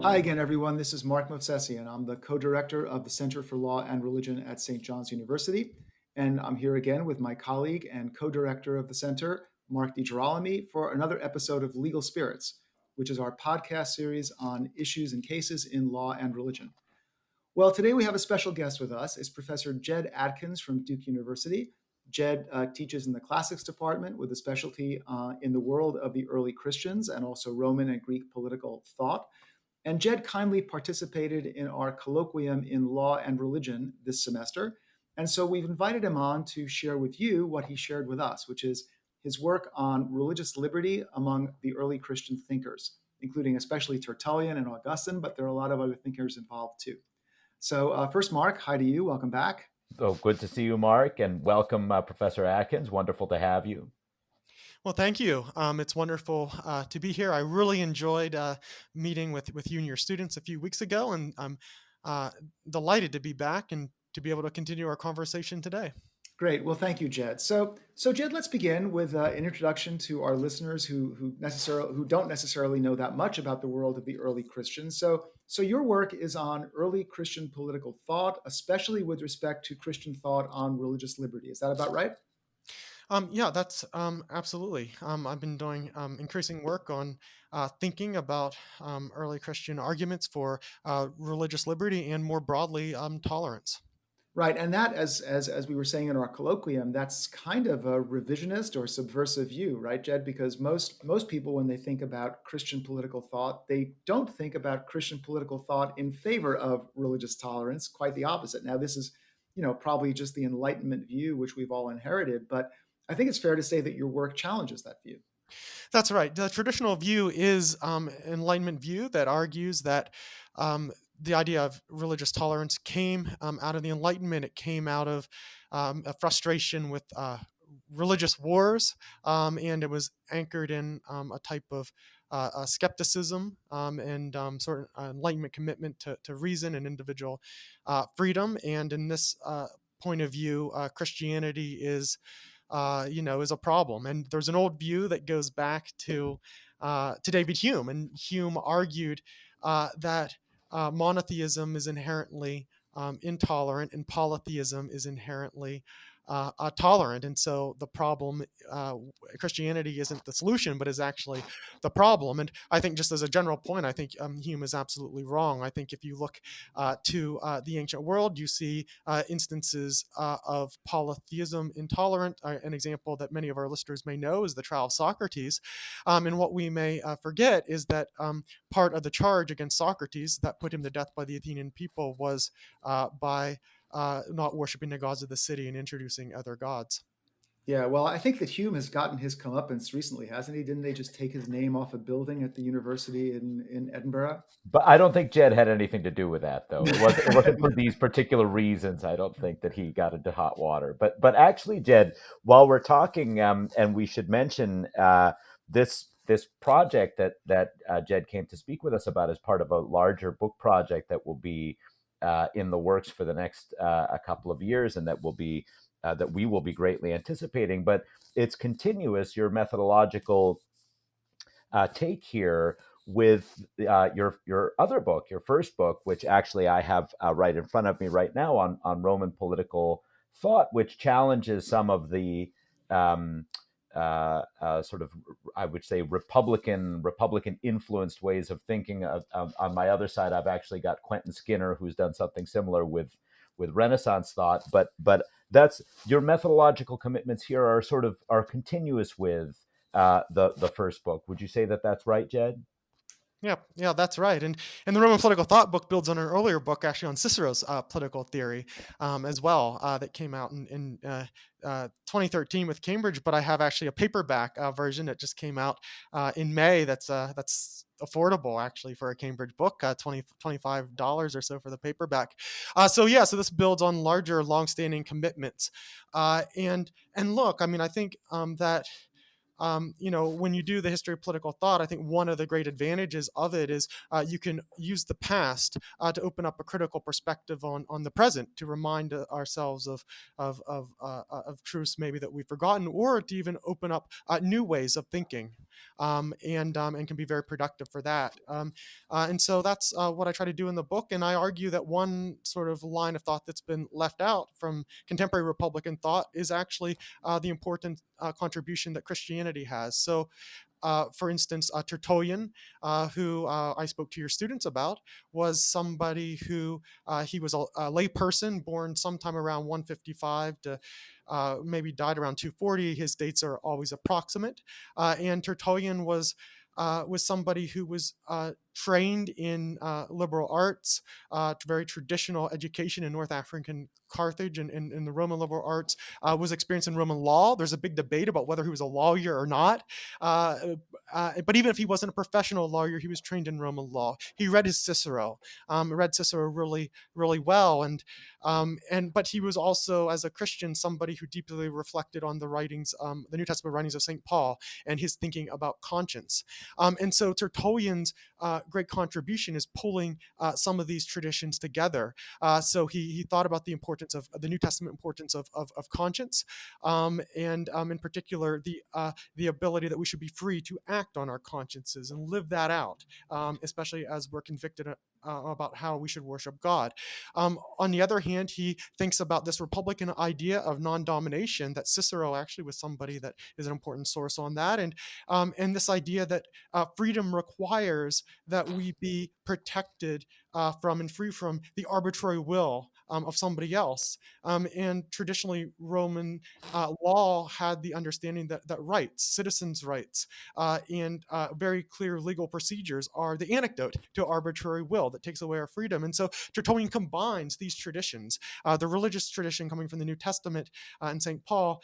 Hi again, everyone. This is Mark Movsesian. I'm the co-director of the Center for Law and Religion at St. John's University. And I'm here again with my colleague and co-director of the center, Mark DiGirolami, for another episode of Legal Spirits, which is our podcast series on issues and cases in law and religion. Well, today we have a special guest with us. It's Professor Jed Atkins from Duke University. Jed teaches in the classics department with a specialty in the world of the early Christians and also Roman and Greek political thought. And Jed kindly participated in our colloquium in law and religion this semester. And so we've invited him on to share with you what he shared with us, which is his work on religious liberty among the early Christian thinkers, including especially Tertullian and Augustine, but there are a lot of other thinkers involved too. So first, Mark, hi to you. Welcome back. Oh, good to see you, Mark, and welcome, Professor Atkins. Wonderful to have you. Well, thank you. It's wonderful to be here. I really enjoyed meeting with you and your students a few weeks ago, and I'm delighted to be back and to be able to continue our conversation today. Great. Well, thank you, Jed. So Jed, let's begin with an introduction to our listeners who don't necessarily know that much about the world of the early Christians. So your work is on early Christian political thought, especially with respect to Christian thought on religious liberty. Is that about right? Yeah, that's absolutely. I've been doing increasing work on thinking about early Christian arguments for religious liberty and more broadly tolerance. Right, and that, as we were saying in our colloquium, that's kind of a revisionist or subversive view, right, Jed? Because most people, when they think about Christian political thought, they don't think about Christian political thought in favor of religious tolerance. Quite the opposite. Now, this is, probably just the Enlightenment view, which we've all inherited, but I think it's fair to say that your work challenges that view. That's right. The traditional view is Enlightenment view that argues that the idea of religious tolerance came out of the Enlightenment. It came out of a frustration with religious wars, and it was anchored in a type of skepticism and sort of Enlightenment commitment to reason and individual freedom. And in this point of view, Christianity is a problem. And there's an old view that goes back to David Hume, and Hume argued that monotheism is inherently intolerant and polytheism is inherently tolerant. And so the problem, Christianity isn't the solution, but is actually the problem. And I think just as a general point, I think Hume is absolutely wrong. I think if you look to the ancient world, you see instances of polytheism intolerant. An example that many of our listeners may know is the trial of Socrates. And what we may forget is that part of the charge against Socrates that put him to death by the Athenian people was by not worshiping the gods of the city and introducing other gods. Yeah, well, I think that Hume has gotten his comeuppance recently, hasn't he? Didn't they just take his name off a building at the university in Edinburgh? But I don't think Jed had anything to do with that, though. It wasn't for these particular reasons. I don't think that he got into hot water. But actually, Jed, while we're talking, and we should mention this project that Jed came to speak with us about as part of a larger book project that will be in the works for the next a couple of years, and that we will be greatly anticipating. But it's continuous, your methodological take here with your other book, your first book, which actually I have right in front of me right now on Roman political thought, which challenges some of the sort of, I would say, Republican influenced ways of thinking. On my other side, I've actually got Quentin Skinner, who's done something similar with Renaissance thought. But that's your methodological commitments here are continuous with the first book. Would you say that that's right, Jed? Yeah, that's right. And the Roman political thought book builds on an earlier book, actually on Cicero's political theory as well, that came out in 2013 with Cambridge. But I have actually a paperback version that just came out in May. That's affordable actually for a Cambridge book, $25 or so for the paperback. So this builds on larger, longstanding commitments. And look, I mean, I think that when you do the history of political thought, I think one of the great advantages of it is you can use the past to open up a critical perspective on the present, to remind ourselves of truths maybe that we've forgotten, or to even open up new ways of thinking, and can be very productive for that. And so that's what I try to do in the book. And I argue that one sort of line of thought that's been left out from contemporary Republican thought is actually the important contribution that Christianity has. So, for instance, Tertullian, who I spoke to your students about, was somebody who he was a lay person born sometime around 155 to maybe died around 240. His dates are always approximate. And Tertullian was somebody who was trained in liberal arts, very traditional education in North African Carthage and in the Roman liberal arts, was experienced in Roman law. There's a big debate about whether he was a lawyer or not. But even if he wasn't a professional lawyer, he was trained in Roman law. He read his Cicero, read Cicero really, really well. But he was also, as a Christian, somebody who deeply reflected on the writings, the New Testament writings of St. Paul, and his thinking about conscience. And so Tertullian's great contribution is pulling some of these traditions together. So he thought about the importance of the New Testament importance of conscience, and in particular the ability that we should be free to act on our consciences and live that out, especially as we're convicted about how we should worship God. On the other hand, he thinks about this Republican idea of non-domination, that Cicero actually was somebody that is an important source on that, and this idea that freedom requires that we be protected from and free from the arbitrary will of somebody else. And traditionally, Roman law had the understanding that rights, citizens' rights, and very clear legal procedures are the antidote to arbitrary will that takes away our freedom. And so Tertullian combines these traditions, the religious tradition coming from the New Testament and St. Paul,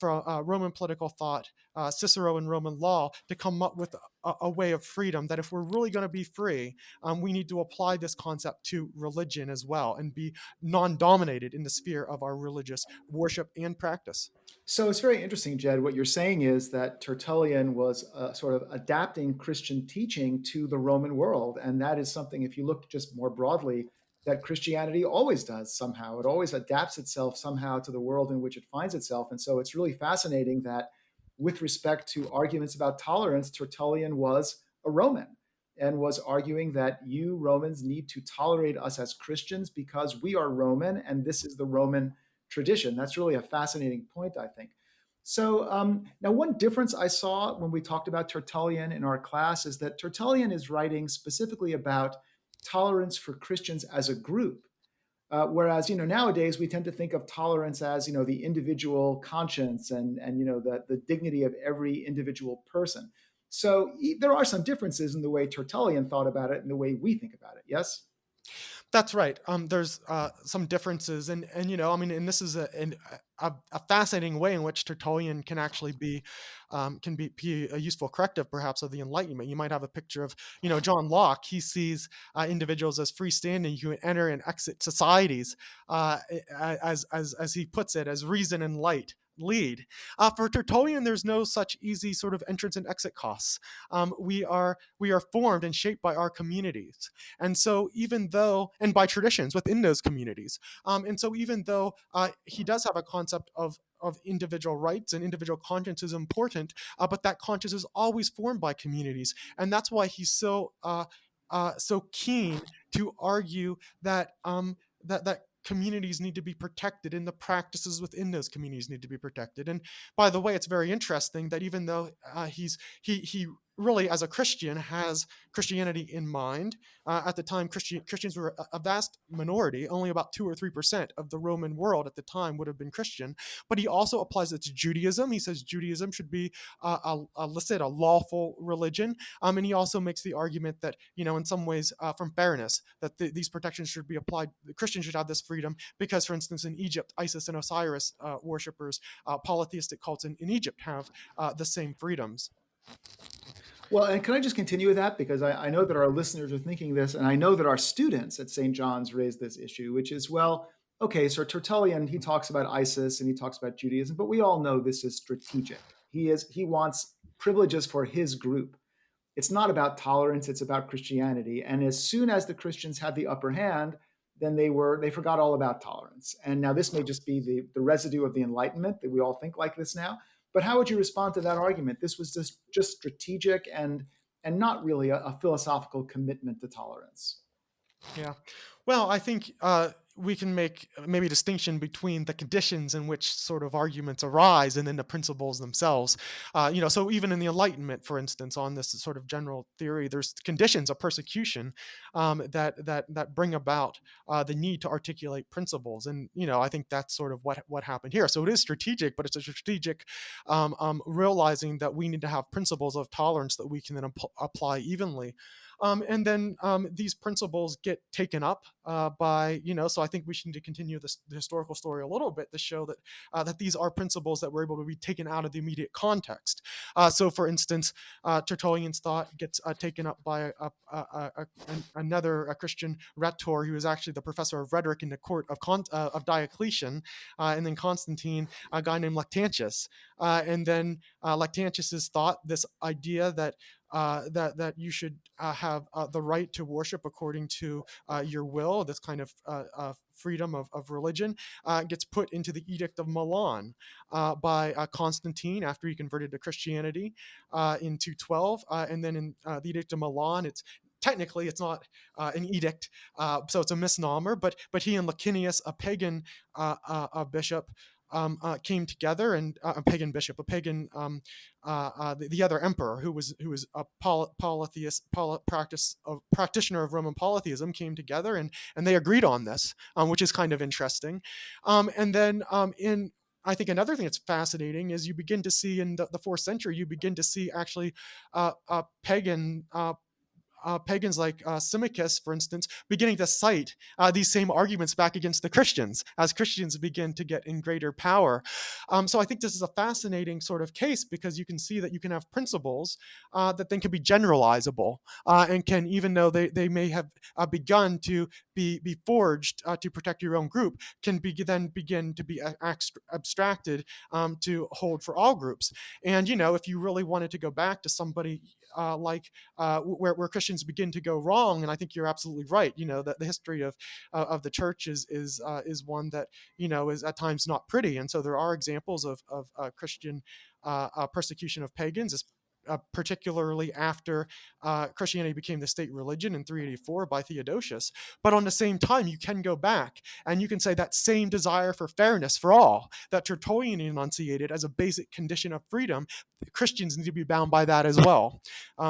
from Roman political thought, Cicero and Roman law, to come up with a way of freedom, that if we're really going to be free, we need to apply this concept to religion as well and be non-dominated in the sphere of our religious worship and practice. So it's very interesting, Jed. What you're saying is that Tertullian was sort of adapting Christian teaching to the Roman world. And that is something, if you look just more broadly, that Christianity always does somehow. It always adapts itself somehow to the world in which it finds itself. And so it's really fascinating that with respect to arguments about tolerance, Tertullian was a Roman and was arguing that you Romans need to tolerate us as Christians because we are Roman and this is the Roman tradition. That's really a fascinating point, I think. So now one difference I saw when we talked about Tertullian in our class is that Tertullian is writing specifically about tolerance for Christians as a group. Whereas, nowadays we tend to think of tolerance as, the individual conscience and the dignity of every individual person. So there are some differences in the way Tertullian thought about it and the way we think about it. Yes? That's right. There's some differences, and and this is a fascinating way in which Tertullian can actually be a useful corrective, perhaps, of the Enlightenment. You might have a picture of John Locke. He sees individuals as freestanding who enter and exit societies, as he puts it, as reason and light lead. For Tertullian, there's no such easy sort of entrance and exit costs. We are formed and shaped by our communities, and so even though, and by traditions within those communities, and so even though he does have a concept of individual rights and individual conscience is important, but that conscience is always formed by communities, and that's why he's so keen to argue that that communities need to be protected and the practices within those communities need to be protected. And by the way, it's very interesting that even though he really, as a Christian, has Christianity in mind. At the time, Christians were a vast minority. Only about 2 or 3% of the Roman world at the time would have been Christian. But he also applies it to Judaism. He says Judaism should be a lawful religion. And he also makes the argument that, in some ways, from fairness, that these protections should be applied. Christians should have this freedom because, for instance, in Egypt, Isis and Osiris worshippers, polytheistic cults in Egypt have the same freedoms. Well, and can I just continue with that? Because I know that our listeners are thinking this, and I know that our students at St. John's raised this issue, which is, well, okay, so Tertullian, he talks about Isis and he talks about Judaism, but we all know this is strategic. He wants privileges for his group. It's not about tolerance, it's about Christianity. And as soon as the Christians had the upper hand, then they forgot all about tolerance. And now this may just be the residue of the Enlightenment that we all think like this now. But how would you respond to that argument? This was just strategic and not really a philosophical commitment to tolerance. Yeah. Well, I think we can make maybe a distinction between the conditions in which sort of arguments arise and then the principles themselves. So even in the Enlightenment, for instance, on this sort of general theory, there's conditions of persecution that bring about the need to articulate principles, and I think that's sort of what happened here. So it is strategic, but it's a strategic realizing that we need to have principles of tolerance that we can then apply evenly. And then these principles get taken up by, so I think we should need to continue the historical story a little bit to show that these are principles that were able to be taken out of the immediate context. So, for instance, Tertullian's thought gets taken up by another Christian rhetor who was actually the professor of rhetoric in the court of Diocletian, and then Constantine, a guy named Lactantius. And then Lactantius's thought, this idea that that you should have the right to worship according to your will, this kind of freedom of religion, gets put into the Edict of Milan by Constantine after he converted to Christianity in 212. And then in the Edict of Milan, technically it's not an edict, so it's a misnomer, but he and Licinius, a pagan bishop, came together, and a pagan bishop, the other emperor who was a polytheist, practitioner of Roman polytheism, came together, and they agreed on this, which is kind of interesting. And then in I think another thing that's fascinating is you begin to see in the fourth century, you begin to see actually pagans like Symmachus, for instance, beginning to cite these same arguments back against the Christians as Christians begin to get in greater power. So I think this is a fascinating sort of case, because you can see that you can have principles that then can be generalizable, and can, even though they may have begun to be forged to protect your own group, can then begin to be abstracted to hold for all groups. And if you really wanted to go back to somebody where Christians begin to go wrong, and I think you're absolutely right. That the history of the church is one that is at times not pretty, and so there are examples of Christian persecution of pagans, particularly after Christianity became the state religion in 384 by Theodosius. But on the same time, you can go back and you can say that same desire for fairness for all that Tertullian enunciated as a basic condition of freedom, Christians need to be bound by that as well.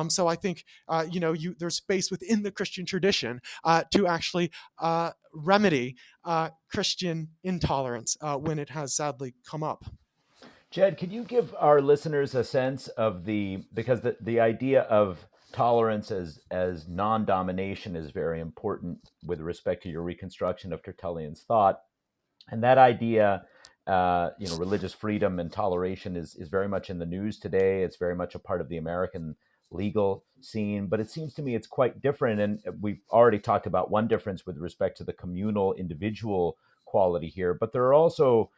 So I think there's space within the Christian tradition to actually remedy Christian intolerance when it has sadly come up. Jed, could you give our listeners a sense of because the idea of tolerance as non-domination is very important with respect to your reconstruction of Tertullian's thought, and that idea, religious freedom and toleration is very much in the news today. It's very much a part of the American legal scene, but it seems to me it's quite different. And we've already talked about one difference with respect to the communal, individual quality here, but there are also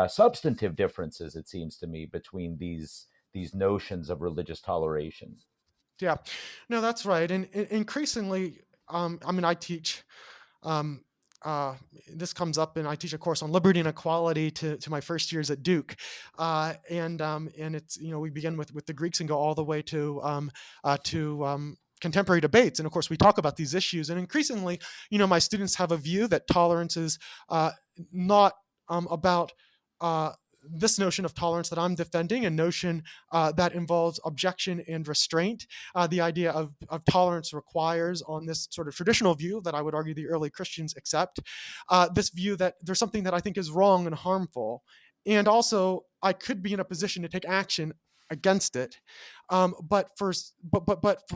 substantive differences, it seems to me, between these notions of religious toleration. Yeah, no, that's right. And increasingly, I teach. This comes up, and I teach a course on liberty and equality to my first years at Duke, and it's we begin with the Greeks and go all the way to contemporary debates, and of course we talk about these issues. And increasingly, my students have a view that tolerance is not about this notion of tolerance that I'm defending, a notion that involves objection and restraint. The idea of tolerance requires, on this sort of traditional view that I would argue the early Christians accept, this view that there's something that I think is wrong and harmful, and also I could be in a position to take action against it, but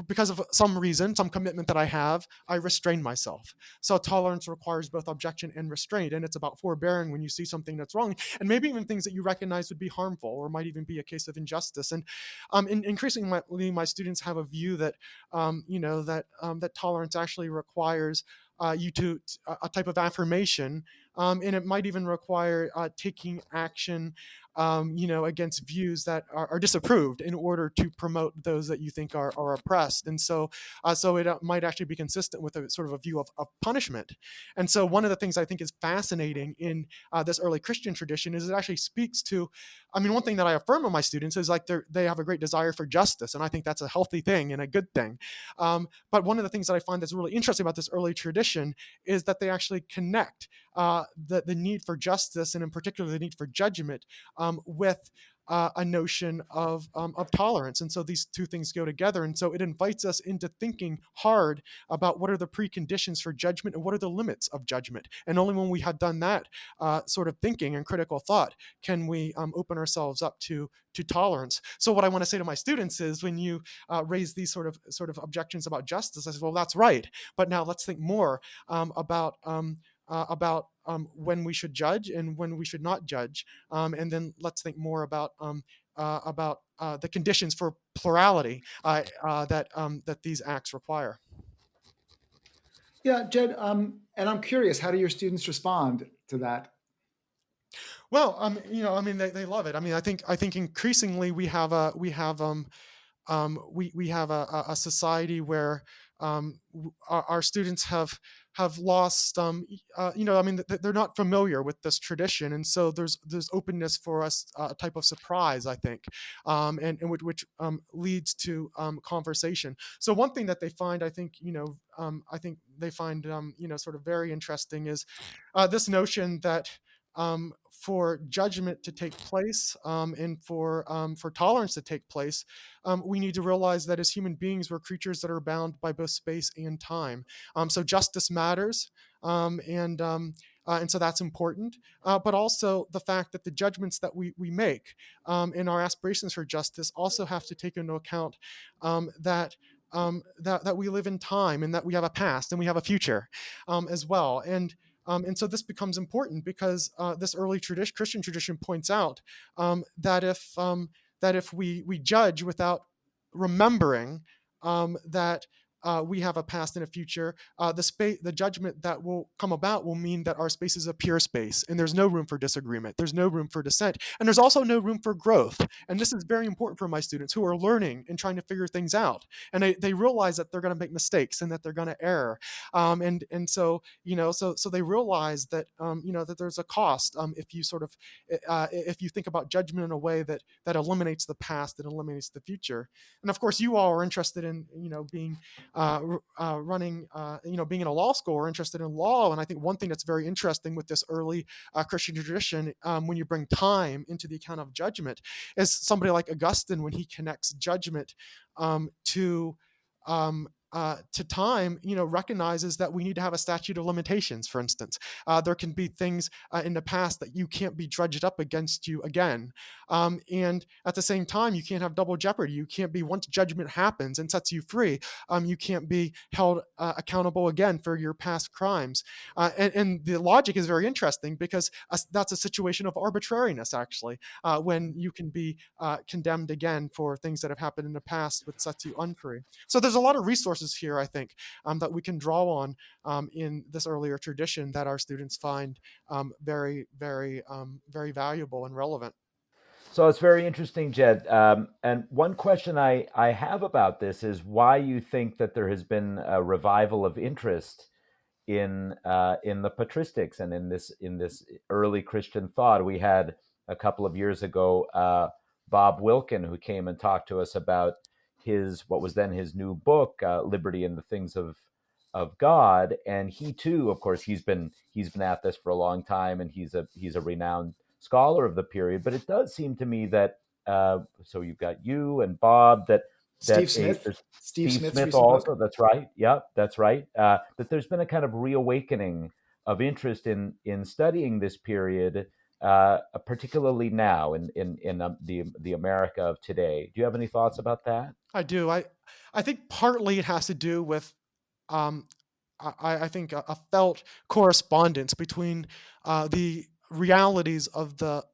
because of some reason, some commitment that I have, I restrain myself. So tolerance requires both objection and restraint, and it's about forbearing when you see something that's wrong, and maybe even things that you recognize would be harmful or might even be a case of injustice. And increasingly, my students have a view that that tolerance actually requires you to a type of affirmation, and it might even require taking action against views that are disapproved in order to promote those that you think are oppressed. And so it might actually be consistent with a sort of a view of punishment. And so one of the things I think is fascinating in this early Christian tradition is it actually speaks to, I mean, one thing that I affirm of my students is like they have a great desire for justice, and I think that's a healthy thing and a good thing. But one of the things that I find that's really interesting about this early tradition is that they actually connect the need for justice, and in particular the need for judgment, with a notion of tolerance. And so these two things go together. And so it invites us into thinking hard about what are the preconditions for judgment and what are the limits of judgment. And only when we have done that sort of thinking and critical thought can we open ourselves up to tolerance. So what I want to say to my students is when you raise these sort of objections about justice, I say, well, that's right. But now let's think more about when we should judge and when we should not judge, and then let's think more about the conditions for plurality that these acts require. Yeah, Jed, and I'm curious, how do your students respond to that? Well, I mean, they love it. I mean, I think increasingly we have a society where our students have lost, I mean, they're not familiar with this tradition, and so there's openness for us, a type of surprise, I think, and which leads to conversation. So one thing that they find, I think, they find, sort of very interesting is this notion that for judgment to take place, and for tolerance to take place, we need to realize that as human beings, we're creatures that are bound by both space and time. So justice matters, and so that's important. But also the fact that the judgments that we make in our aspirations for justice also have to take into account that we live in time and that we have a past and we have a future as well. And so this becomes important because this early Christian tradition points out that if we judge without remembering that we have a past and a future, the judgment that will come about will mean that our space is a pure space, and there's no room for disagreement, there's no room for dissent, and there's also no room for growth. And this is very important for my students who are learning and trying to figure things out, and they realize that they're going to make mistakes and that they're going to err, and so so they realize that that there's a cost if you sort of if you think about judgment in a way that eliminates the past and eliminates the future. And of course, you all are interested in being being in a law school, or interested in law. And I think one thing that's very interesting with this early Christian tradition, when you bring time into the account of judgment, is somebody like Augustine, when he connects judgment to time, recognizes that we need to have a statute of limitations. For instance, there can be things in the past that you can't be dredged up against you again, and at the same time, you can't have double jeopardy. You can't be, once judgment happens and sets you free, you can't be held accountable again for your past crimes. And the logic is very interesting because that's a situation of arbitrariness, actually, when you can be condemned again for things that have happened in the past, which sets you unfree. So there's a lot of resources here, I think, that we can draw on in this earlier tradition that our students find very, very, very valuable and relevant. So it's very interesting, Jed. And one question I have about this is why you think that there has been a revival of interest in the patristics and in this early Christian thought. We had a couple of years ago Bob Wilkin, who came and talked to us about what was then his new book, Liberty and the Things of God. And he too, of course, he's been at this for a long time, and he's a renowned scholar of the period. But it does seem to me that so you've got you and Bob, Steve Smith also. Book. That's right. Yeah, that's right. That there's been a kind of reawakening of interest in studying this period, particularly now in the America of today. Do you have any thoughts about that? I do. I think partly it has to do with I think a felt correspondence between the realities of the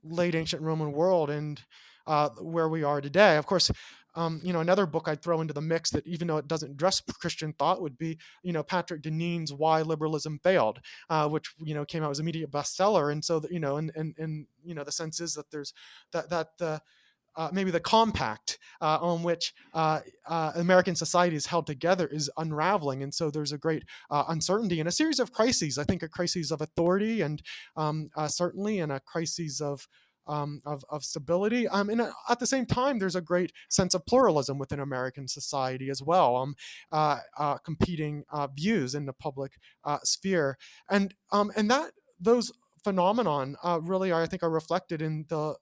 late ancient Roman world and where we are today. Of course, Another book I'd throw into the mix that, even though it doesn't address Christian thought, would be, Patrick Deneen's "Why Liberalism Failed," which, came out as an immediate bestseller. And so, the sense is that there's that the maybe the compact on which American society is held together is unraveling. And so there's a great uncertainty and a series of crises. I think a crisis of authority, and certainly, and a crisis of stability. And at the same time, there's a great sense of pluralism within American society as well, competing views in the public sphere. And that those phenomenon really are, I think, are reflected in the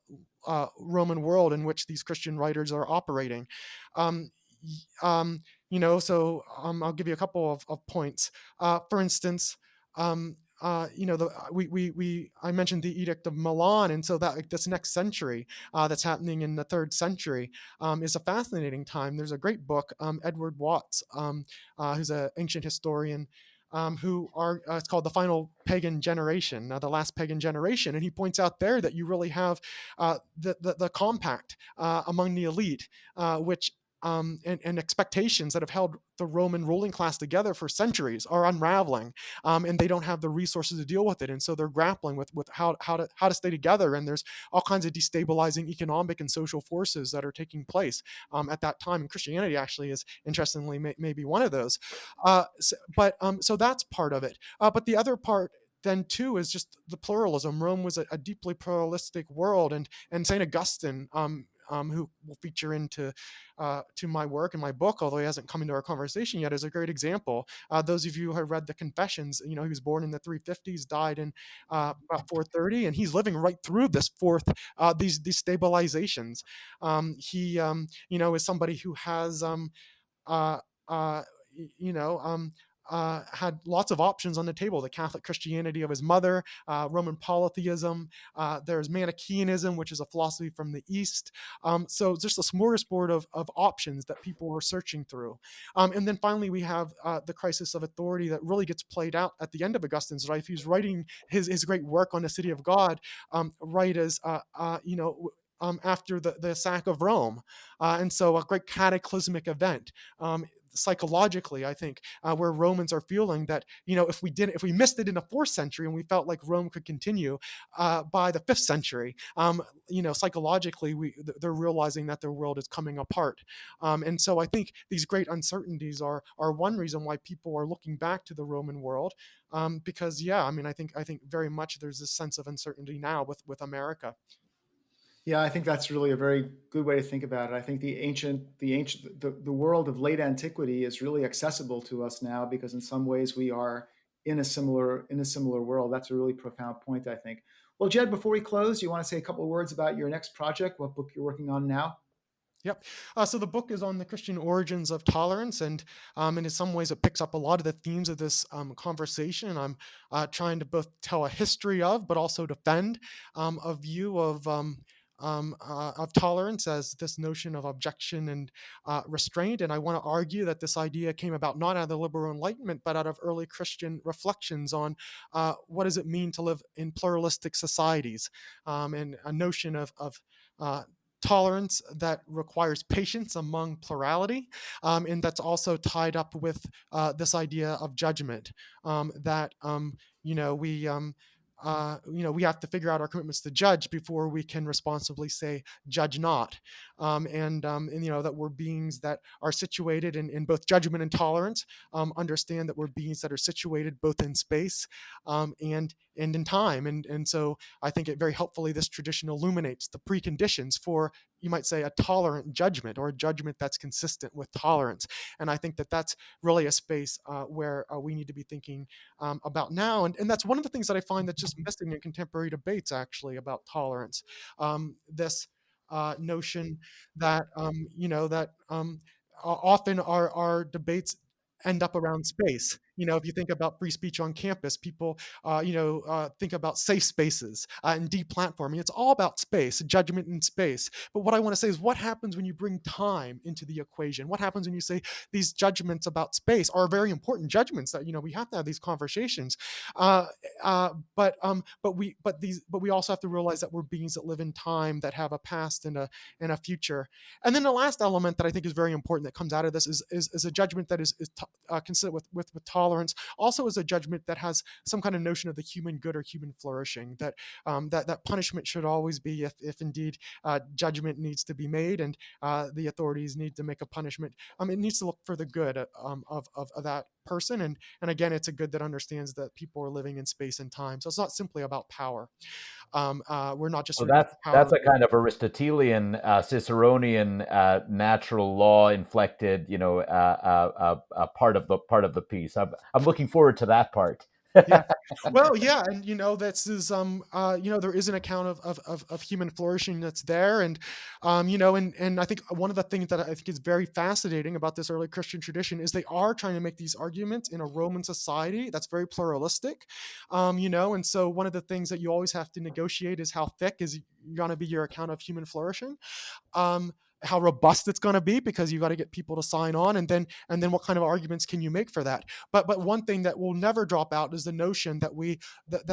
Roman world in which these Christian writers are operating. Um, I'll give you a couple of points. For instance, I mentioned the Edict of Milan, and so that, like, this next century that's happening in the third century is a fascinating time. There's a great book, Edward Watts, who's an ancient historian, who are it's called The Final Pagan Generation, the Last Pagan Generation, and he points out there that you really have the compact among the elite, which and expectations that have held the Roman ruling class together for centuries are unraveling, and they don't have the resources to deal with it, and so they're grappling with how to stay together. And there's all kinds of destabilizing economic and social forces that are taking place at that time, and Christianity actually is, interestingly, maybe one of those. So that's part of it. But the other part then too is just the pluralism. Rome was a deeply pluralistic world, and Saint Augustine, who will feature into to my work and my book, although he hasn't come into our conversation yet, is a great example. Those of you who have read the Confessions, he was born in the 350s, died in about 430, and he's living right through this these stabilizations. He is somebody who has uh, uh, you know, had lots of options on the table: the Catholic Christianity of his mother, Roman polytheism, there's Manichaeanism, which is a philosophy from the East. So just a smorgasbord of options that people were searching through. And then finally, we have the crisis of authority that really gets played out at the end of Augustine's life. He's writing his great work on the City of God, right as, after the sack of Rome. And so a great cataclysmic event. Psychologically, I think, where Romans are feeling that, if we missed it in the fourth century and we felt like Rome could continue by the fifth century, psychologically, they're realizing that their world is coming apart. And so I think these great uncertainties are one reason why people are looking back to the Roman world, because, yeah, I mean, I think very much there's this sense of uncertainty now with America. Yeah, I think that's really a very good way to think about it. I think the world of late antiquity is really accessible to us now because in some ways we are in a similar world. That's a really profound point, I think. Well, Jed, before we close, you want to say a couple of words about your next project, what book you're working on now? Yep. So the book is on the Christian origins of tolerance, and in some ways it picks up a lot of the themes of this conversation. I'm trying to both tell a history of, but also defend a view of tolerance as this notion of objection and restraint. And I want to argue that this idea came about not out of the liberal Enlightenment, but out of early Christian reflections on what does it mean to live in pluralistic societies, and a notion of tolerance that requires patience among plurality, and that's also tied up with this idea of judgment, that we have to figure out our commitments to judge before we can responsibly say judge not, and that we're beings that are situated in both judgment and tolerance, understand that we're beings that are situated both in space, and in time, and so I think it very helpfully, this tradition illuminates the preconditions for, you might say, a tolerant judgment, or a judgment that's consistent with tolerance. And I think that that's really a space where we need to be thinking about now. And that's one of the things that I find that's just missing in contemporary debates, actually, about tolerance. This notion that, often our debates end up around space. If you think about free speech on campus, people, think about safe spaces and deplatforming. It's all about space, judgment in space. But what I want to say is, what happens when you bring time into the equation? What happens when you say these judgments about space are very important judgments that we have to have these conversations? Uh, but we also have to realize that we're beings that live in time, that have a past and a future. And then the last element that I think is very important that comes out of this is a judgment that is considered with tolerance. Also, is a judgment that has some kind of notion of the human good or human flourishing. That punishment should always be, if indeed judgment needs to be made, and the authorities need to make a punishment. It needs to look for the good of that person, and again, it's a good that understands that people are living in space and time. So it's not simply about power. We're not just So reducing that's power. a kind of Aristotelian, Ciceronian, natural law inflected, part of the piece. I'm looking forward to that part. Yeah. Well, yeah, and this is there is an account of human flourishing that's there, and and I think one of the things that I think is very fascinating about this early Christian tradition is they are trying to make these arguments in a Roman society that's very pluralistic, and so one of the things that you always have to negotiate is how thick is going to be your account of human flourishing. um, how robust it's going to be, because you got to get people to sign on, and then what kind of arguments can you make for that? But one thing that will never drop out is the notion that we that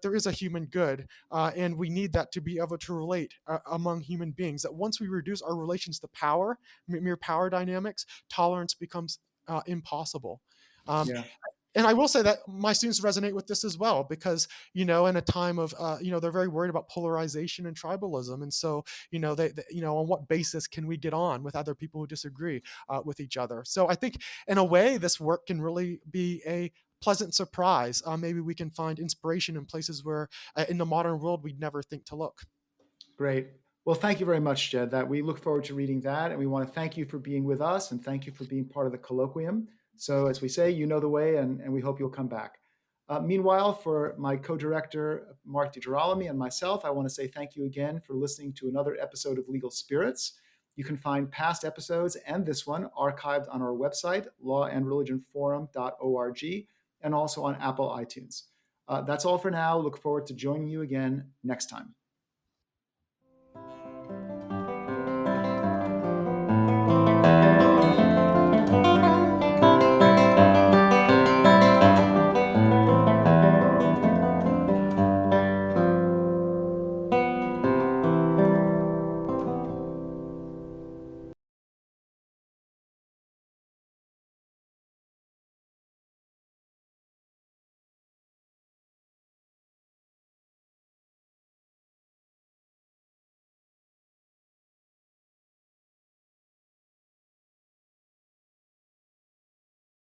there is a human good, and we need that to be able to relate among human beings. That once we reduce our relations to power, mere power dynamics, tolerance becomes impossible. Um, Yeah. and I will say that my students resonate with this as well, because in a time of they're very worried about polarization and tribalism, and so on what basis can we get on with other people who disagree with each other? So I think in a way this work can really be a pleasant surprise. Maybe we can find inspiration in places where in the modern world we'd never think to look. Great. Well, thank you very much, Jed. That we look forward to reading that, and we want to thank you for being with us, and thank you for being part of the colloquium. So, as we say, you know the way, and we hope you'll come back. Meanwhile, for my co-director Mark DiGirolami and myself, I want to say thank you again for listening to another episode of Legal Spirits. You can find past episodes and this one archived on our website, lawandreligionforum.org, and also on Apple iTunes. That's all for now. Look forward to joining you again next time.